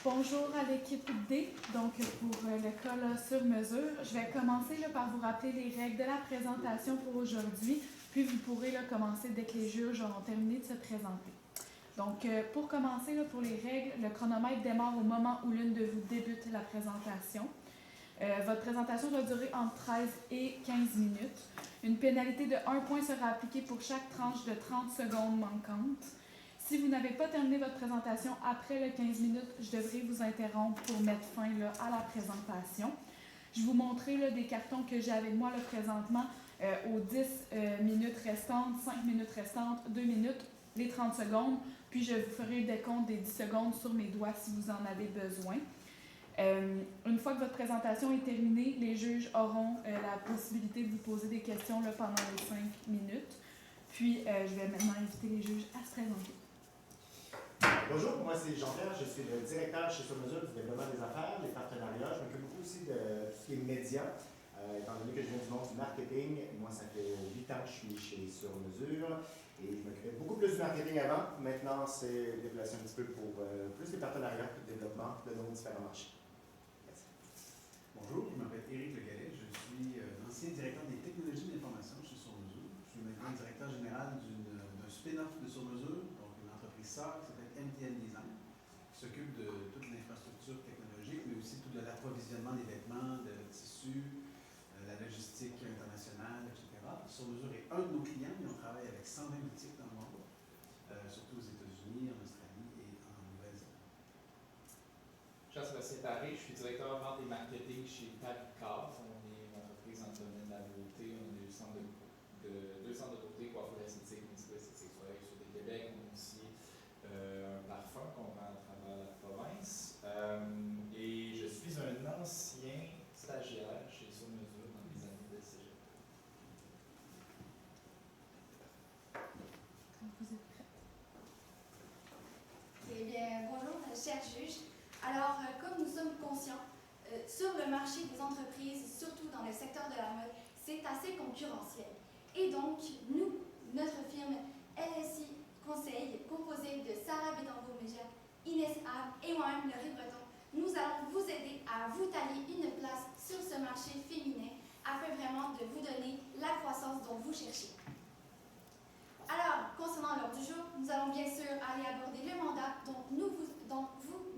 Bonjour à l'équipe D, donc pour le col sur mesure. Je vais commencer par vous rappeler les règles de la présentation pour aujourd'hui, puis vous pourrez commencer dès que les juges auront terminé de se présenter. Donc pour commencer, pour les règles, le chronomètre démarre au moment où l'une de vous débute la présentation. Votre présentation doit durer entre 13 et 15 minutes. Une pénalité de 1 point sera appliquée pour chaque tranche de 30 secondes manquantes. Si vous n'avez pas terminé votre présentation après les 15 minutes, je devrais vous interrompre pour mettre fin à la présentation. Je vais vous montrer des cartons que j'ai avec moi présentement aux 10 minutes restantes, 5 minutes restantes, 2 minutes, les 30 secondes. Puis je vous ferai le décompte des 10 secondes sur mes doigts si vous en avez besoin. Une fois que votre présentation est terminée, les juges auront la possibilité de vous poser des questions pendant les 5 minutes. Puis je vais maintenant inviter les juges à se présenter. Bonjour, moi c'est Jean-Pierre, je suis le directeur chez Sur Mesure du développement des affaires, des partenariats. Je m'occupe beaucoup aussi de tout ce qui est médias, étant donné que je viens du monde du marketing. Moi, ça fait 8 ans que je suis chez Sur Mesure et je m'occupais beaucoup plus du marketing avant. Maintenant, c'est déplacé un petit peu pour plus les partenariats et le développement de nos différents marchés. Merci. Bonjour, je m'appelle Éric Legalet, je suis l'ancien directeur des technologies de l'information chez Sur Mesure. Je suis maintenant directeur général d'un spin-off de Sur Mesure, donc une entreprise sœur qui s'appelle MTN Design, qui s'occupe de toute l'infrastructure technologique, mais aussi tout l'approvisionnement des vêtements, de tissus, la logistique internationale, etc. Sur Mesure est un de nos clients, mais on travaille avec 120 boutiques dans le monde, surtout aux États-Unis, en Australie et en Nouvelle-Zélande. Jean-Sébastien Paré, je suis directeur vente et marketing chez Pavicard. On est une entreprise dans le domaine de la beauté. On a deux centres de beauté, coiffure esthétique, médico esthétique sur le Québec. On a aussi un parfum qu'on vend à travers la province. Et je suis un ancien stagiaire chez Sur Mesure dans les années de cégep. Quand vous êtes prêts. Eh bien, bonjour, chers juges. Alors, comme nous sommes conscients, sur le marché des entreprises, surtout dans le secteur de la mode, c'est assez concurrentiel. Et donc, nous, notre firme LSI Conseil, composée de Sarah Bédango-Méja, Inès Ab et moi-même, Laurie Breton, nous allons vous aider à vous tailler une place sur ce marché féminin afin vraiment de vous donner la croissance dont vous cherchez. Alors, concernant l'ordre du jour, nous allons bien sûr aller aborder le mandat dont vous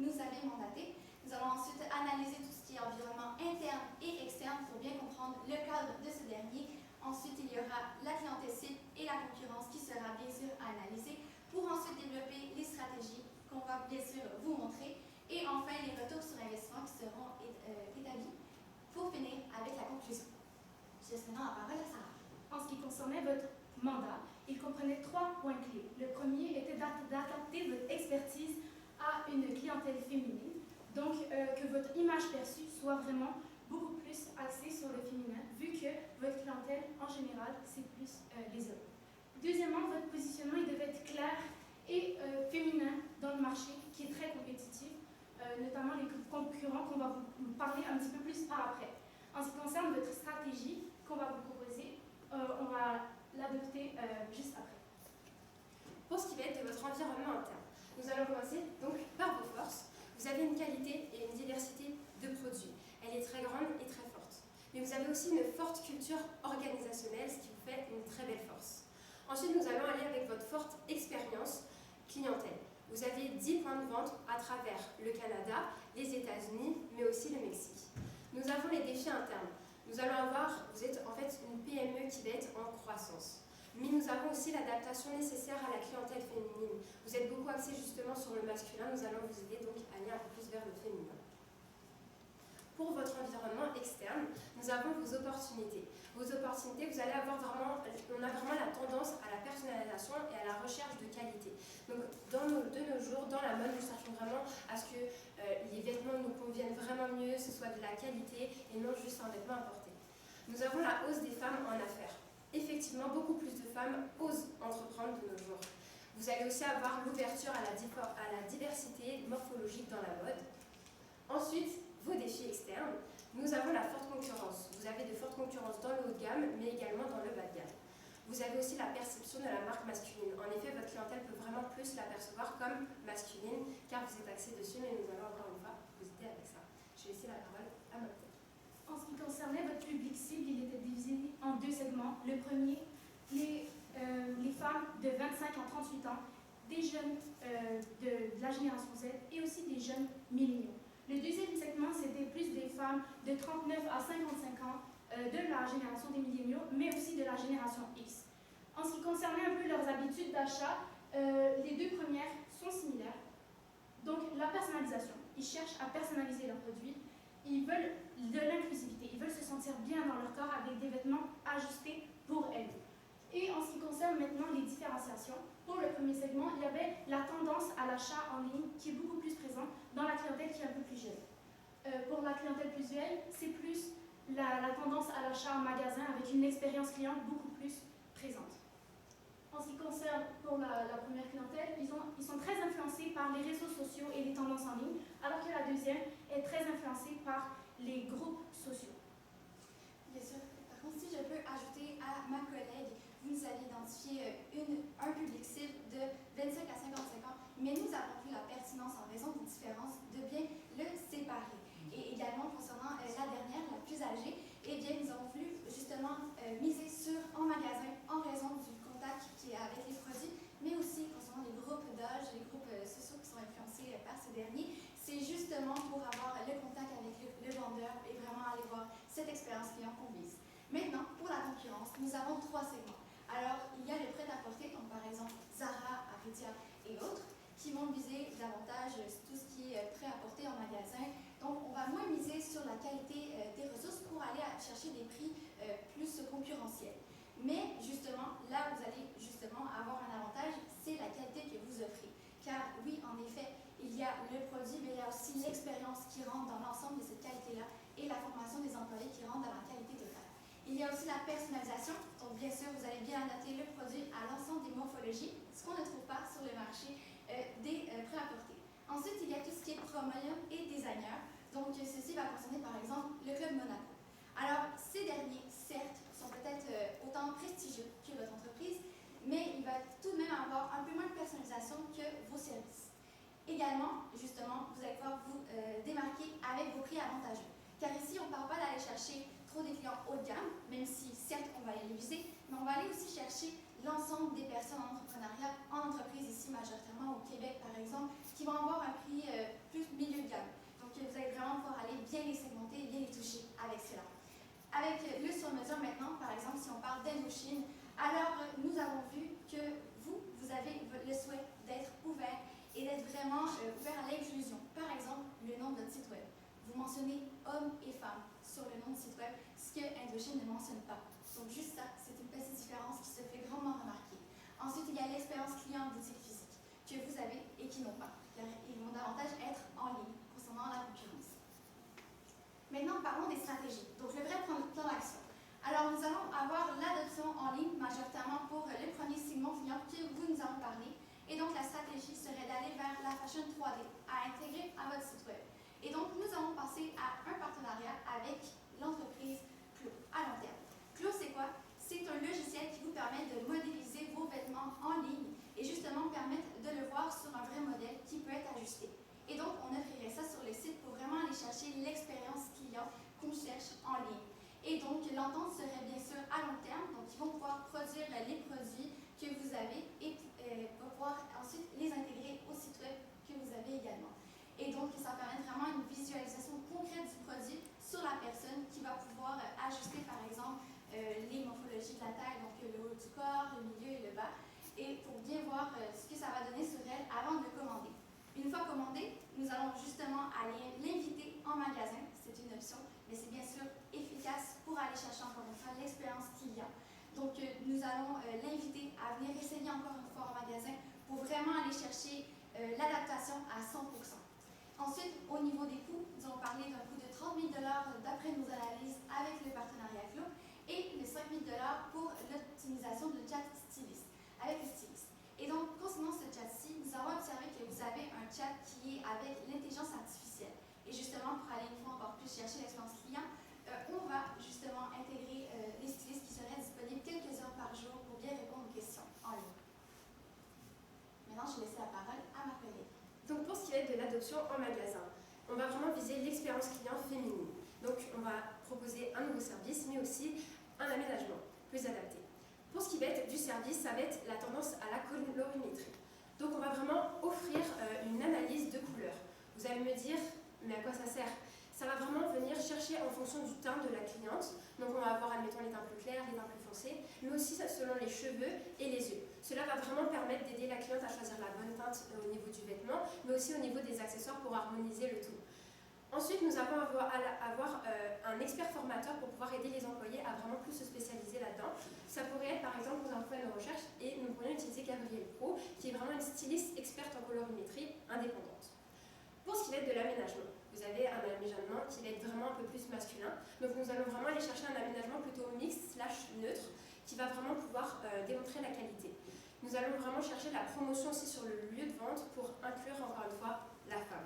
nous avez mandaté. Nous allons ensuite analyser tout ce qui est environnement interne et externe pour bien comprendre le cadre de ce dernier. Ensuite, il y aura la clientèle cible et la concurrence qui sera bien sûr analysée pour ensuite développer les stratégies qu'on va bien sûr vous montrer. Et enfin, les retours sur investissement qui seront établis pour finir avec la conclusion. Je laisse maintenant la parole à Sarah. En ce qui concernait votre mandat, il comprenait 3 points clés. Le premier était d'adapter votre expertise à une clientèle féminine, donc que votre image perçue soit vraiment beaucoup plus axée sur le féminin, vu que votre clientèle, en général, c'est plus les hommes. Deuxièmement, votre positionnement il devait être clair et féminin dans le marché, qui est très compétitif, notamment les concurrents qu'on va vous parler un petit peu plus par après. En ce qui concerne votre stratégie qu'on va vous proposer, on va l'adopter juste après. Pour ce qui va être de votre environnement interne, nous allons commencer donc par vos forces. Vous avez une qualité et une diversité de produits. Elle est très grande et très forte. Mais vous avez aussi une forte culture organisationnelle, ce qui vous fait une très belle force. Ensuite, nous allons aller avec votre forte expérience clientèle. Vous avez 10 points de vente à travers le Canada, les États-Unis, mais aussi le Mexique. Nous avons les défis internes. Vous êtes en fait une PME qui va être en croissance. Mais nous avons aussi l'adaptation nécessaire à la clientèle féminine. Vous êtes beaucoup axé justement sur le masculin, nous allons vous aider donc à aller un peu plus vers le féminin. Pour votre environnement externe, nous avons vos opportunités. Vos opportunités, on a vraiment la tendance à la personnalisation et à la recherche de qualité. Donc, de nos jours, dans la mode, nous cherchons vraiment à ce que les vêtements nous conviennent vraiment mieux, ce soit de la qualité et non juste un vêtement importé. Nous avons la hausse des femmes en affaires. Effectivement, beaucoup plus de femmes osent entreprendre de nos jours. Vous allez aussi avoir l'ouverture à la diversité morphologique dans la mode. Ensuite, vos défis externes, nous avons la forte concurrence. Vous avez de fortes concurrences dans le haut de gamme, mais également dans le bas de gamme. Vous avez aussi la perception de la marque masculine. En effet, votre clientèle peut vraiment plus la percevoir comme masculine car vous êtes axé dessus, mais nous allons encore une fois vous aider avec ça. Je vais laisser la parole à ma tête. En ce qui concernait votre public cible, il était divisé en 2 segments. Le premier, les femmes de 25 à 38 ans, des jeunes de la génération Z et aussi des jeunes milléniaux. Le deuxième segment, c'était plus des femmes de 39 à 55 ans de la génération des milléniaux, mais aussi de la génération X. En ce qui concernait un peu leurs habitudes d'achat, les 2 premières sont similaires. Donc, la personnalisation. Ils cherchent à personnaliser leurs produits. Ils veulent de l'inclusivité. Ils veulent se sentir bien dans leur corps avec des vêtements ajustés pour elles. Et en ce qui concerne maintenant les différenciations, pour le premier segment, il y avait la tendance à l'achat en ligne qui est beaucoup plus présente dans la clientèle qui est un peu plus jeune. Pour la clientèle plus vieille, c'est plus la tendance à l'achat en magasin avec une expérience client beaucoup plus présente. En ce qui concerne pour la première clientèle, ils sont très influencés par les réseaux sociaux et les tendances en ligne, alors que la deuxième est très influencée par les groupes sociaux. Bien sûr. Par contre, si je peux ajouter à ma collègue, vous nous avez identifié un public cible de 25 à 55 ans, mais nous avons vu la pertinence en raison des différences de bien le séparer. Et également concernant la dernière, la plus âgée, eh bien, nous avons voulu justement miser sur en magasin en raison du contact qui est avec les produits, mais aussi concernant les groupes d'âge, les groupes sociaux qui sont influencés par ces derniers. C'est justement pour avoir le contact avec le vendeur et vraiment aller voir cette expérience client qu'on vise. Maintenant, pour la concurrence, nous avons 3 segments. Alors, il y a le prêt-à-porter, donc par exemple Zara, Aritzia et autres, qui vont viser davantage tout ce qui est prêt-à-porter en magasin. Donc, on va moins miser sur la qualité des ressources pour aller chercher des prix plus concurrentiels. Mais justement, là où vous allez justement avoir un avantage, c'est la qualité que vous offrez. Car oui, en effet, il y a le produit, mais il y a aussi l'expérience qui rentre dans l'ensemble de cette qualité-là et la formation des employés qui rentre dans la qualité totale. Il y a aussi la personnalisation. Donc, bien sûr, vous allez bien adapter le produit à l'ensemble des morphologies, ce qu'on ne trouve pas sur le marché des prêt-à-porter. Ensuite, il y a tout ce qui est premium et designer. Donc, ceci va concerner par exemple le Club Monaco. Alors, ces derniers, certes, sont peut-être autant prestigieux que votre entreprise, mais il va tout de même avoir un peu moins de personnalisation que vos services. Également, justement, vous allez pouvoir vous démarquer avec vos prix avantageux. Car ici, on ne parle pas d'aller chercher trop des clients haut de gamme, même si certes on va aller les viser, mais on va aller aussi chercher l'ensemble des personnes en entrepreneuriat, en entreprise ici majoritairement au Québec par exemple, qui vont avoir un prix plus milieu de gamme. Donc vous allez vraiment pouvoir aller bien les segmenter et bien les toucher avec cela. Avec le sur-mesure maintenant, par exemple si on parle d'Indochine, alors nous avons vu que vous avez le souhait d'être ouvert et d'être vraiment ouvert à l'inclusion. Par exemple, le nom de votre site web. Vous mentionnez hommes et femmes sur le nom du site web, ce que Indochine ne mentionne pas. Donc juste ça, c'est une petite différence qui se fait grandement remarquer. Ensuite, il y a l'expérience client en boutique physique que vous avez et qui n'ont pas, car ils vont davantage être en ligne concernant la concurrence. Maintenant, parlons des stratégies. Donc le vrai plan d'action. Alors nous allons avoir l'adoption en ligne majoritairement pour le premier segment client que vous nous avons parlé. Et donc la stratégie serait d'aller vers la fashion 3D à intégrer à votre site web. Et donc, nous allons passer à un partenariat avec l'entreprise Clo à long terme. Clo, c'est quoi? C'est un logiciel qui vous permet de modéliser vos vêtements en ligne et justement permettre de le voir sur un vrai modèle qui peut être ajusté. Et donc, on offrirait ça sur le site pour vraiment aller chercher l'expérience client qu'on cherche en ligne. Et donc, l'entente serait bien sûr à long terme. Donc, ils vont pouvoir produire les produits que vous avez et pouvoir ensuite les intégrer au site web que vous avez également. Et donc, ça permet vraiment une visualisation concrète du produit sur la personne qui va pouvoir ajuster, par exemple, les morphologies de la taille, donc le haut du corps, le milieu et le bas, et pour bien voir ce que ça va donner sur elle avant de le commander. Une fois commandé, nous allons justement aller l'inviter en magasin, c'est une option, mais c'est bien sûr efficace pour aller chercher encore une fois l'expérience client. Donc, nous allons l'inviter à venir essayer encore une fois en magasin pour vraiment aller chercher l'adaptation à 100%. Ensuite, au niveau des coûts, nous allons parler d'un coût de 30 000 $ d'après nos analyses avec le partenariat Clo et de 5 000 $ pour l'optimisation de chat styliste, avec le styliste. Et donc, concernant ce chat-ci, nous avons observé que vous avez un chat qui est avec l'intelligence artificielle. Et justement, pour aller une fois encore plus chercher l'expérience client, on va justement intégrer les stylistes qui seraient disponibles quelques heures par jour pour bien répondre aux questions en ligne. Maintenant, je vais laisser la parole à ma collègue. Donc pour ce qui va être options en magasin. On va vraiment viser l'expérience client féminine. Donc on va proposer un nouveau service, mais aussi un aménagement plus adapté. Pour ce qui va être du service, ça va être la tendance à la colorimétrie. Donc on va vraiment offrir une analyse de couleurs. Vous allez me dire, mais à quoi ça sert? Ça va vraiment venir chercher en fonction du teint de la cliente. Donc on va avoir, admettons, les teints plus clairs, les teints plus foncés, mais aussi selon les cheveux et les yeux. Cela va vraiment permettre d'aider la cliente à choisir la bonne teinte au niveau du vêtement, mais aussi au niveau des accessoires pour harmoniser le tout. Ensuite, nous allons avoir un expert formateur pour pouvoir aider les employés à vraiment plus se spécialiser là-dedans. Ça pourrait être, par exemple, vous employez nos recherches et nous pourrions utiliser Gabrielle Pro, qui est vraiment une styliste experte en colorimétrie indépendante. Pour ce qui va être de l'aménagement, vous avez un aménagement qui va être vraiment un peu plus masculin. Donc nous allons vraiment aller chercher un aménagement plutôt mixte/neutre qui va vraiment pouvoir démontrer la qualité. Nous allons vraiment chercher la promotion aussi sur le lieu de vente pour inclure encore une fois la femme.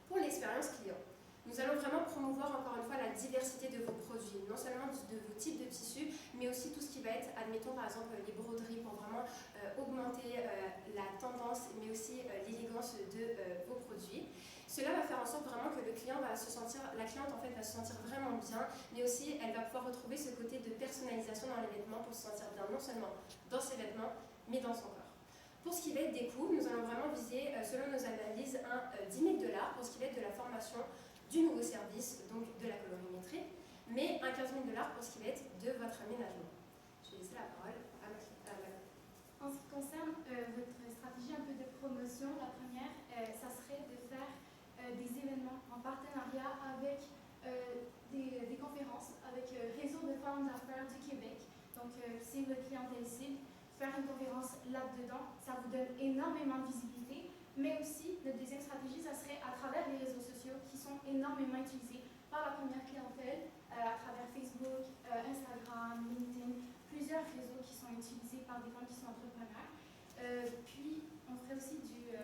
Pour l'expérience client, nous allons vraiment promouvoir encore une fois la diversité de vos produits, non seulement de vos types de tissus, mais aussi tout ce qui va être, admettons par exemple les broderies pour vraiment augmenter la tendance, mais aussi l'élégance de vos produits. Cela va faire en sorte vraiment que la cliente en fait va se sentir vraiment bien, mais aussi elle va pouvoir retrouver ce côté de personnalisation dans les vêtements pour se sentir bien non seulement dans ses vêtements, mais dans son corps. Pour ce qui va être des coûts, nous allons vraiment viser, selon nos analyses, un 10 000 $ pour ce qui va être de la formation du nouveau service, donc de la colorimétrie, mais un 15 000 $ pour ce qui va être de votre aménagement. Je vais laisser la parole à Marie. En ce qui concerne votre stratégie un peu de promotion, la première, ça serait de faire des événements en partenariat avec des conférences, avec Réseau de femmes d'affaires du Québec. Donc, c'est votre clientèle cible. Faire une conférence là-dedans, ça vous donne énormément de visibilité, mais aussi, notre deuxième stratégie, ça serait à travers les réseaux sociaux qui sont énormément utilisés par la première clientèle, à travers Facebook, Instagram, LinkedIn, plusieurs réseaux qui sont utilisés par des femmes qui sont entrepreneurs. Puis, on ferait aussi du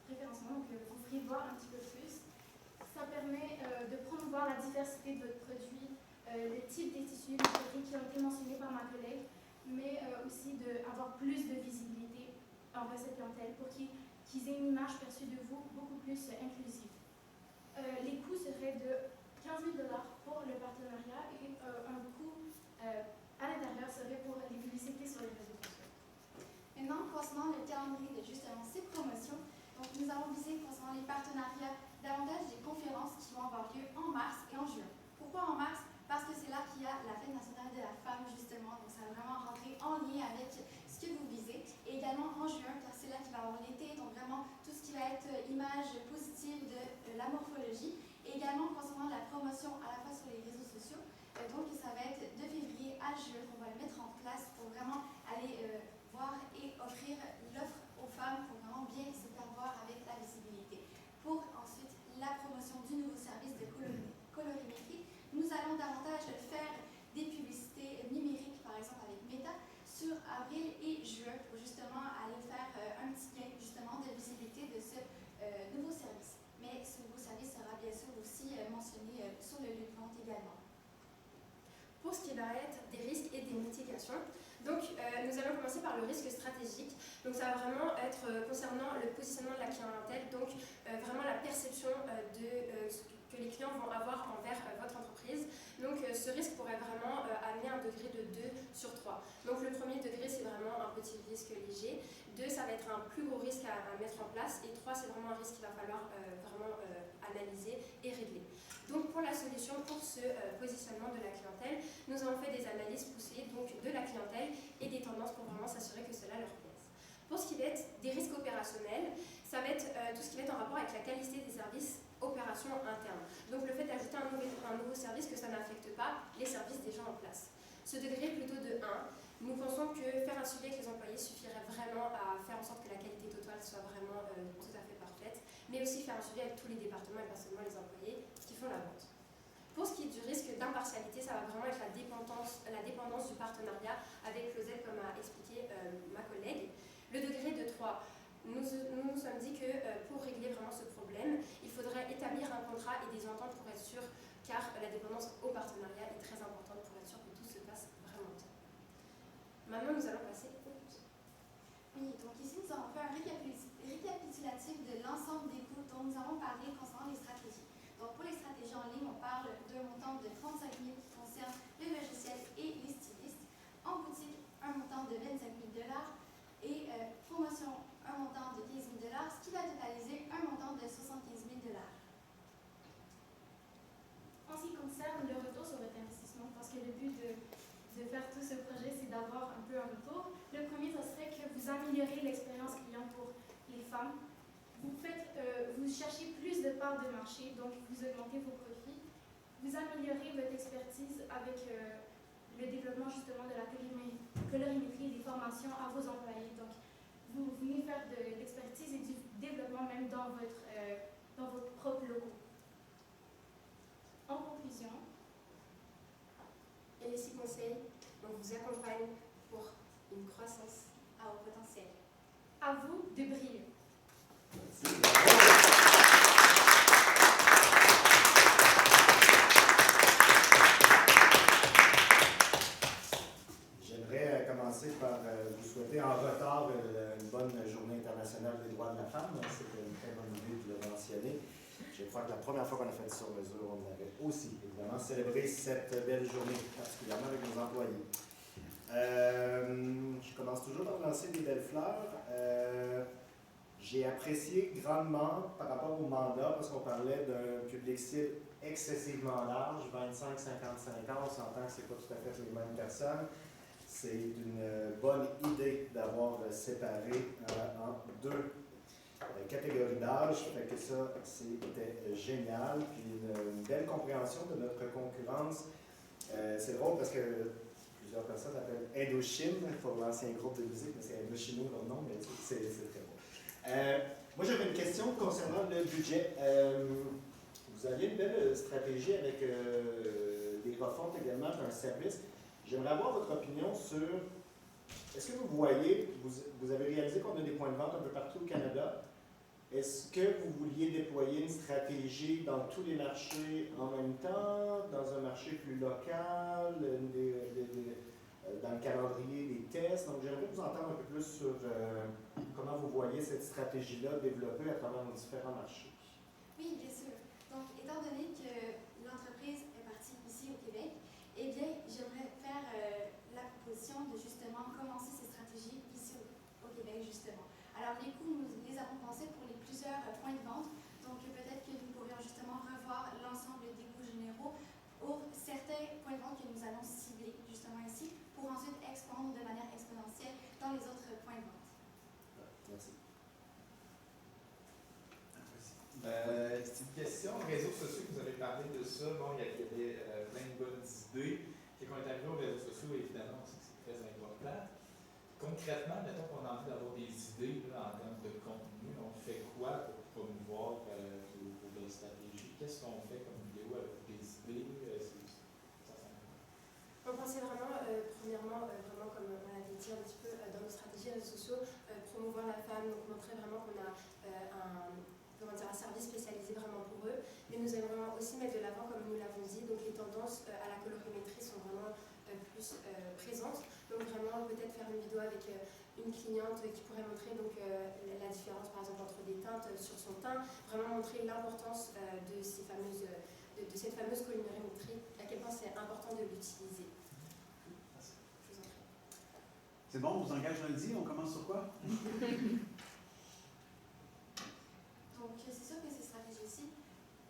référencement, donc vous ferez voir un petit peu plus. Ça permet de promouvoir la diversité de votre produit, le type des tissus, les produits qui ont été mentionnés par ma collègue, mais aussi d'avoir plus de visibilité envers cette clientèle pour qu'ils aient une image perçue de vous beaucoup plus inclusive. Les coûts seraient de 15 000 $ pour le partenariat et un coût à l'intérieur serait pour les publicités sur les réseaux sociaux. Maintenant, concernant le calendrier de justement ces promotions, donc nous avons visé concernant les partenariats davantage des conférences qui vont avoir lieu en mars et en juin. Pourquoi en mars? Parce que c'est là qu'il y a la Fête nationale de la femme, justement. Donc, ça va vraiment rentrer en lien avec ce que vous visez. Et également en juin, car c'est là qu'il va y avoir l'été. Donc, vraiment, tout ce qui va être image positive de la morphologie. Et également, concernant la promotion à la fois sur les réseaux sociaux. Donc, ça va être de février à juin qu'on va le mettre en place pour vraiment aller voir et offrir l'offre aux femmes pour vraiment bien se faire voir avec la visibilité. Pour ensuite la promotion du nouveau service de colorimétrie, nous allons davantage faire des publicités numériques, par exemple avec Meta, sur avril et juin, pour justement aller faire un petit gain justement de visibilité de ce nouveau service. Mais ce nouveau service sera bien sûr aussi mentionné sur le lieu de vente également. Pour ce qui va être des risques et des mitigations, donc nous allons commencer par le risque stratégique. Donc ça va vraiment être concernant le positionnement de la clientèle, donc vraiment la perception que les clients vont avoir envers votre entreprise. Donc ce risque pourrait vraiment amener un degré de 2 sur 3. Donc le premier degré, c'est vraiment un petit risque léger. 2, ça va être un plus gros risque à mettre en place. Et 3, c'est vraiment un risque qu'il va falloir vraiment analyser et régler. Donc pour la solution, pour ce positionnement de la clientèle, nous avons fait des analyses poussées donc, de la clientèle et des tendances pour vraiment s'assurer que cela leur plaise. Pour ce qui va être des risques opérationnels, ça va être tout ce qui va être en rapport avec la qualité des services opérations internes. Donc le fait d'ajouter un nouveau service, que ça n'affecte pas les services déjà en place. Ce degré est plutôt de 1. Nous pensons que faire un suivi avec les employés suffirait vraiment à faire en sorte que la qualité totale soit vraiment tout à fait parfaite, mais aussi faire un suivi avec tous les départements et pas seulement les employés qui font la vente. Pour ce qui est du risque d'impartialité, ça va vraiment être la dépendance du partenariat avec Closet, comme a expliqué ma collègue. Le degré de 3, nous nous sommes dit que pour régler vraiment ce problème, il faudrait établir un contrat et des ententes pour être sûr, car la dépendance au partenariat est très importante pour être sûr que tout se passe vraiment bien. Maintenant, nous allons passer au budget. Oui, donc ici, nous avons fait un récapitulatif récapitulatif de l'ensemble des coûts dont nous avons parlé concernant les stratégies. Donc, pour les stratégies en ligne, on parle d'un montant de 35 000 qui concerne le logiciel et les stylistes. En boutique, un montant de 25 000 et promotion, un montant de 15 000 ce qui va totaliser un montant de 75 000 En ce qui concerne le retour sur votre investissement, parce que le but de faire tout ce projet, c'est d'avoir un peu un retour. Le premier, ce serait que vous améliorez l'expérience client pour les femmes. Vous cherchez plus de parts de marché, donc vous augmentez vos profits. Vous améliorez votre expertise avec le développement justement de la colorimétrie et des formations à vos employés. Donc, vous venez faire de l'expertise et du développement même dans votre propre logo. En conclusion, LSI Conseil, on vous accompagne pour une croissance à haut potentiel. à vous de briller. J'aimerais commencer par vous souhaiter en retard une bonne journée internationale des droits de la femme. C'était une très bonne idée de le mentionner. Je crois que la première fois qu'on a fait sur mesure, on avait aussi évidemment célébré cette belle journée, particulièrement avec nos employés. Je commence toujours par lancer des belles fleurs. J'ai apprécié grandement par rapport au mandat, parce qu'on parlait d'un public cible excessivement large, 25-55 ans, on s'entend que ce n'est pas tout à fait les mêmes personnes. C'est une bonne idée d'avoir séparé en deux catégories d'âge, fait que ça, c'était génial, puis une belle compréhension de notre concurrence. C'est drôle parce que plusieurs personnes appellent Indochine pour l'ancien groupe de musique, mais c'est Indochino leur nom, mais c'est très beau. Moi, j'avais une question concernant le budget. Vous aviez une belle stratégie avec des refontes également d'un service. J'aimerais avoir votre opinion sur, est-ce que vous voyez, vous avez réalisé qu'on a des points de vente un peu partout au Canada. Est-ce que vous vouliez déployer une stratégie dans tous les marchés en même temps, dans un marché plus local, dans le calendrier des tests? Donc, j'aimerais vous entendre un peu plus sur comment vous voyez cette stratégie-là développée à travers nos différents marchés. Oui, bien sûr. Donc, étant donné que l'entreprise est partie ici au Québec, eh bien, j'aimerais faire la proposition de justement commencer ces stratégies ici au Québec, justement. Alors, les coûts, nous les avons pensés pour les plusieurs points de vente. Donc, peut-être que nous pourrions justement revoir l'ensemble des coûts généraux pour certains points de vente que nous allons cibler justement ici, pour ensuite expandre de manière exponentielle dans les autres points de vente. Merci. C'est une question. Réseaux sociaux, vous avez parlé de ça. Bon, il y avait plein de bonnes idées. Et quand on est arrivé aux réseaux sociaux, évidemment, on sait que c'est très important. Concrètement, mettons qu'on a envie d'avoir des idées là, en termes de contenu. On fait quoi pour promouvoir vos belles stratégies? Qu'est-ce qu'on fait comme vidéo avec des idées? On pensait vraiment, premièrement, vraiment comme on l'avait dit un petit peu dans nos stratégies réseaux sociaux, promouvoir la femme, donc montrer vraiment qu'on a un service spécialisé vraiment pour eux. Mais nous aimerions aussi mettre de l'avant, comme nous l'avons dit, donc les tendances à la colorimétrie sont vraiment plus présentes. Donc vraiment peut-être faire une vidéo avec une cliente qui pourrait montrer donc, la différence par exemple entre des teintes sur son teint, vraiment montrer l'importance de cette fameuse colorimétrie, à quel point c'est important de l'utiliser. C'est bon, on vous engage lundi, on commence sur quoi? Donc, c'est sûr que ces stratégies-ci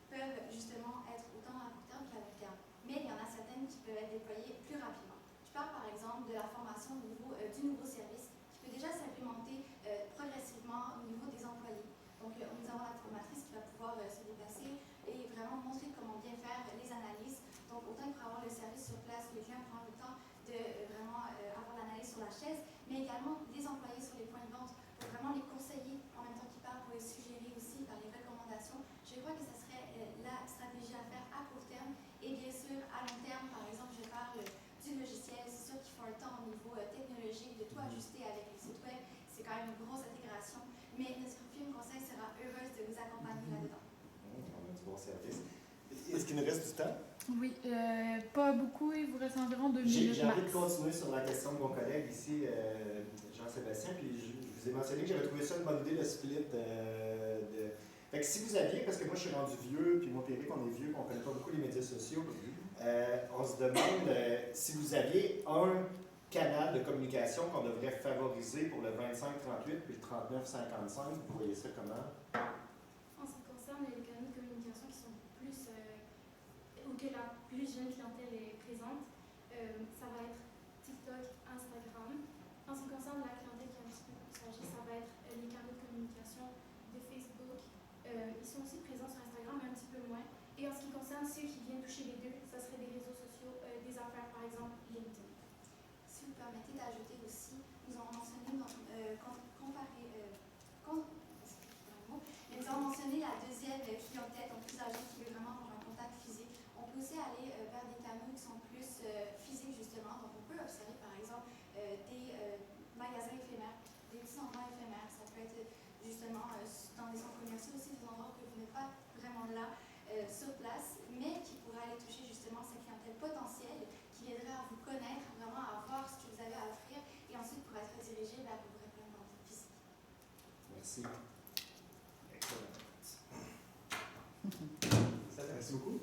peuvent justement être autant à court terme qu'à long terme. Mais il y en a certaines qui peuvent être déployées plus rapidement. Je parle par exemple de la formation au niveau du nouveau service qui peut déjà s'implémenter progressivement au niveau des employés. Donc, nous avons la formatrice qui va pouvoir se déplacer et vraiment montrer comment bien faire les analyses. Donc, autant pour avoir le service sur place, les clients prennent le temps de vraiment avoir l'analyse sur la chaise, mais également les employés sur les points de vente pour vraiment les conseiller en même temps qu'ils parlent, pour les suggérer aussi par les recommandations. Je crois que ce serait la stratégie à faire à court terme. Et bien sûr, à long terme, par exemple, je parle du logiciel. C'est sûr qu'il faut un temps au niveau technologique de tout ajuster avec les sites web. C'est quand même une grosse intégration. Mais notre film conseil sera heureuse de vous accompagner là-dedans. On a du bon service. Est-ce qu'il nous reste du temps? Oui, pas beaucoup, il vous reste environ 2 minutes. J'ai envie de continuer sur la question de mon collègue ici, Jean-Sébastien, puis je vous ai mentionné que j'avais trouvé ça une bonne idée, le split. Fait que si vous aviez, parce que moi je suis rendu vieux, puis moi et Eric, on est vieux, on ne connaît pas beaucoup les médias sociaux, on se demande si vous aviez un canal de communication qu'on devrait favoriser pour le 25-38 puis le 39-55, vous voyez ça comment? En ce qui concerne les canaux de communication qui sont plus, ou que la plus jeune clientèle est présente, ça va être TikTok, Instagram. En ce qui concerne la clientèle qui est un petit peu plus âgée, ça va être les canaux de communication de Facebook. Ils sont aussi présents sur Instagram, mais un petit peu moins. Et en ce qui concerne ceux qui viennent toucher les deux, ça serait des réseaux sociaux, des affaires, par exemple LinkedIn. Si vous permettez d'ajouter aussi, nous avons mentionné nous avons mentionné la deuxième clientèle, donc plus âgée, qui veut vraiment avoir un contact physique. On peut aussi aller vers des canaux qui sont plus physiques justement. Donc on peut observer par exemple des magasins éphémères, des petits endroits éphémères. Ça peut être justement dans des centres commerciaux aussi, des endroits que vous n'êtes pas vraiment là sur place, mais qui pourraient aller toucher justement cette clientèle potentielle qui viendrait à vous connaître, vraiment à voir ce que vous avez à offrir et ensuite pour être dirigé vers vos vraies ventes physiques. Merci. Excellent. Merci beaucoup.